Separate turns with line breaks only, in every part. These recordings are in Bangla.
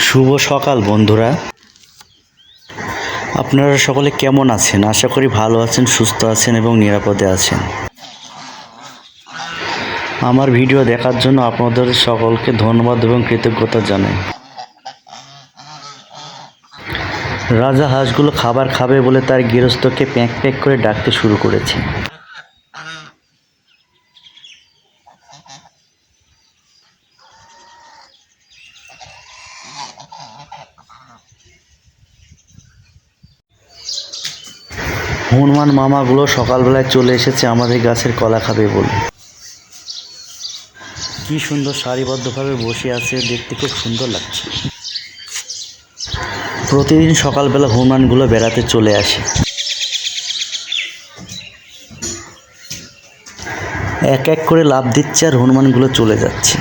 শুভ সকাল বন্ধুরা, আপনারা সকলে কেমন আছেন? আশা করি ভালো আছেন, সুস্থ আছেন এবং নিরাপদে আছেন। আমার ভিডিও দেখার জন্য আপনাদের সকলকে ধন্যবাদ এবং কৃতজ্ঞতা জানাই। রাজা হাঁসগুলো খাবার খাবে বলে তার গৃহস্থকে প্যাঁক প্যাঁক করে ডাকতে শুরু করেছে। হনুমান মামাগুলো সকালবেলায় চলে এসেছে আমাদের গাছের কলা খাবে বলে। কি সুন্দর সারিবদ্ধভাবে বসে আছে, দেখতে খুব সুন্দর লাগছে। প্রতিদিন সকালবেলা হনুমানগুলো বেড়াতে চলে আসে। এক এক করে লাফ দিচ্ছে আর হনুমানগুলো চলে যাচ্ছে।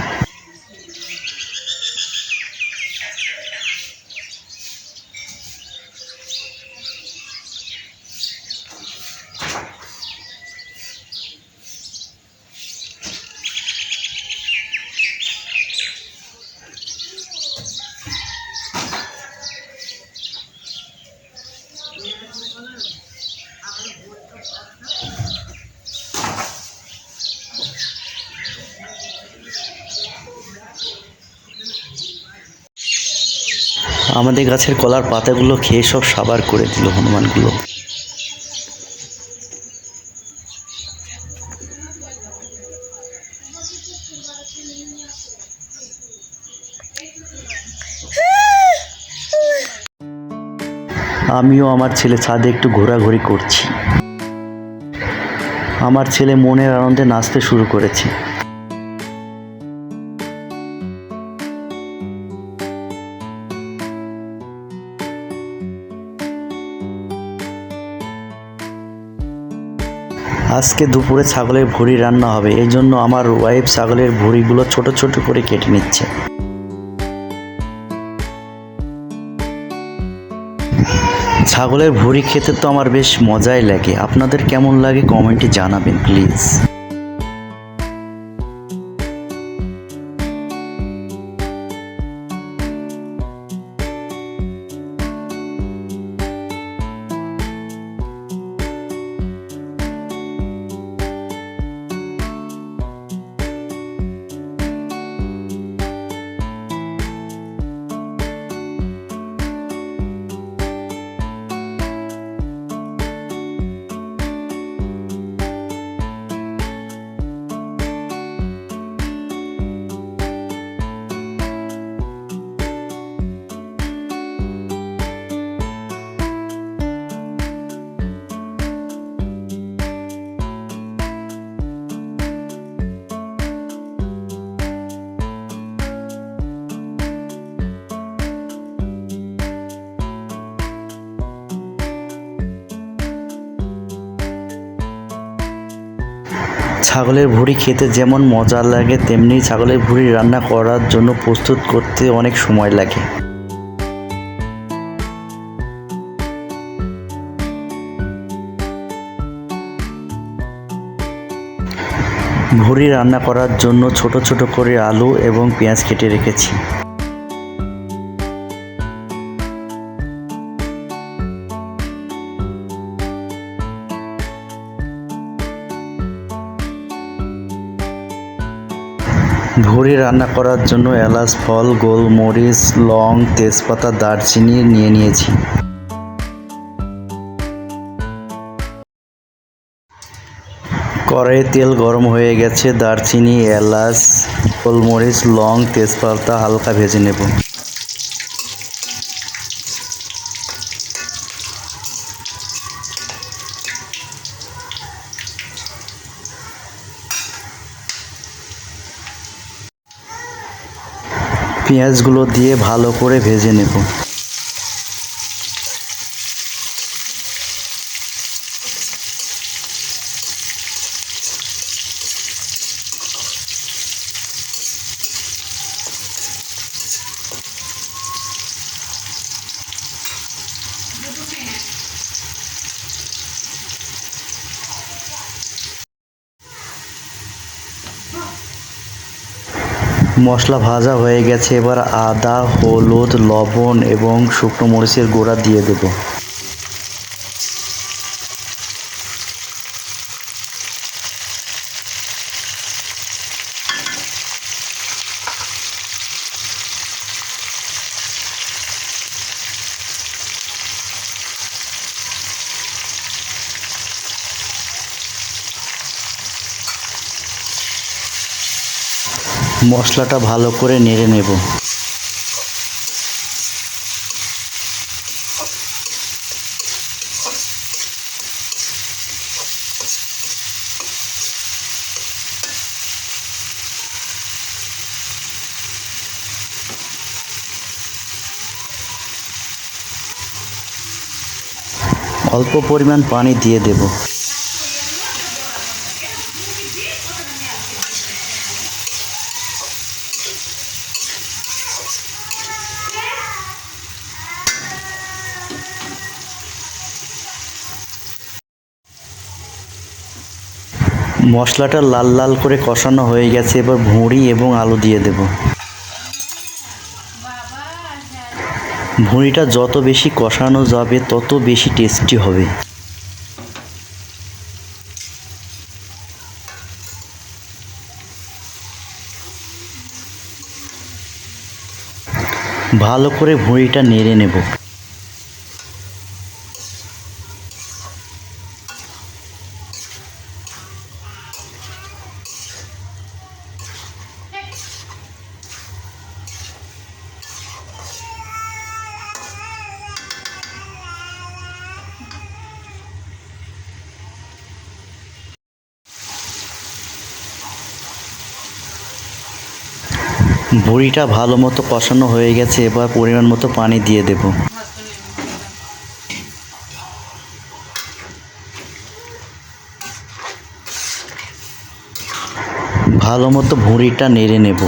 আমাদের গাছের কলার পাতাগুলো খেয়ে সব সাবার করে দিল হনুমানগুলো। আমিও আমার ছেলে ছাদে একটু ঘোরাঘুরি করছি। আমার ছেলে মনের আনন্দে নাচতে শুরু করেছে। আজকে দুপুরে ছাগলের ভুঁড়ি রান্না হবে, এই জন্য আমার ওয়াইফ ছাগলের ভুঁড়িগুলো ছোট ছোট করে কেটে নিচ্ছে। ছাগলের ভুঁড়ি খেতে তো আমার বেশ মজাই লাগে। আপনাদের কেমন লাগে কমেন্টে জানাবেন প্লিজ। ছাগলের ভুঁড়ি খেতে যেমন মজা লাগে, তেমনি ছাগলের ভুঁড়ি রান্না করার জন্য প্রস্তুত করতে অনেক সময় লাগে। ভুঁড়ি রান্না করার জন্য ছোট ছোট করে আলু এবং পেঁয়াজ কেটে রেখেছি। ভুঁড়ি রান্না করার জন্য এলাচ, ফল, গোলমরিচ, লং, তেজপাতা, দারচিনি নিয়েছি। কড়াইয়ে তেল গরম হয়ে গেছে। দারচিনি, এলাচ, গোলমরিচ, লং, তেজপাতা হালকা ভেজে নেব। পেঁয়াজগুলো দিয়ে ভালো করে ভেজে নেব। মশলা ভাজা হয়ে গেছে, এবার আদা, হলুদ, লবণ এবং শুকনো মরিচের গুঁড়া দিয়ে দেব। মশলাটা ভালো করে নেড়ে নেব। অল্প পরিমাণ পানি দিয়ে দেব। মশলাটা লাল লাল করে কষানো হয়ে গেছে, এবার ভুঁড়ি এবং আলু দিয়ে দেব। ভুঁড়িটা যত বেশি কষানো যাবে তত বেশি টেস্টি হবে। ভালো করে ভুঁড়িটা নেড়ে নেব। ভুঁড়িটা ভালো মতো কষানো হয়ে গেছে, এবার পরিমাণ মতো পানি দিয়ে দেব। ভালো মতো ভুঁড়িটা নেড়ে নেব।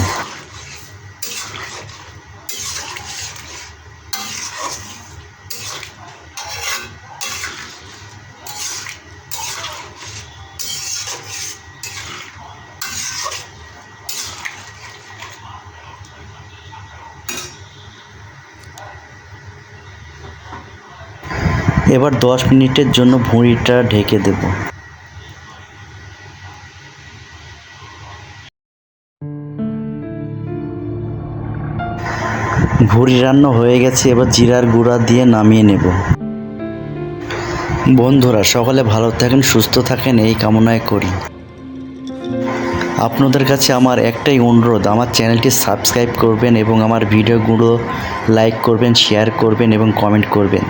এবার 10 মিনিটের জন্য ভুঁড়িটা ঢেকে দেব। ভুঁড়ি রান্না হয়ে গেছে, এবার জিরার গুঁড়া দিয়ে নামিয়ে নেব। বন্ধুরা, সকলে ভালো থাকেন, সুস্থ থাকেন এই কামনায় করি। আপনাদের কাছে আমার একটাই অনুরোধ, আমার চ্যানেলটি সাবস্ক্রাইব করবেন এবং আমার ভিডিওগুলো লাইক করবেন, শেয়ার করবেন এবং কমেন্ট করবেন।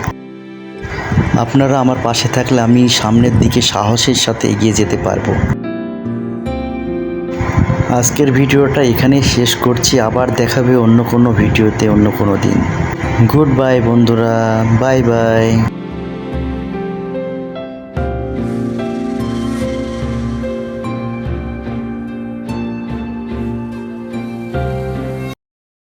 আপনারা আমার পাশে থাকলে আমি সামনের দিকে সাহসের সাথে এগিয়ে যেতে পারবো। আজকের ভিডিওটা এখানেই শেষ করছি, আবার দেখাবে অন্য কোনো ভিডিওতে অন্য কোনো দিন। গুড বাই বন্ধুরা, বাই বাই।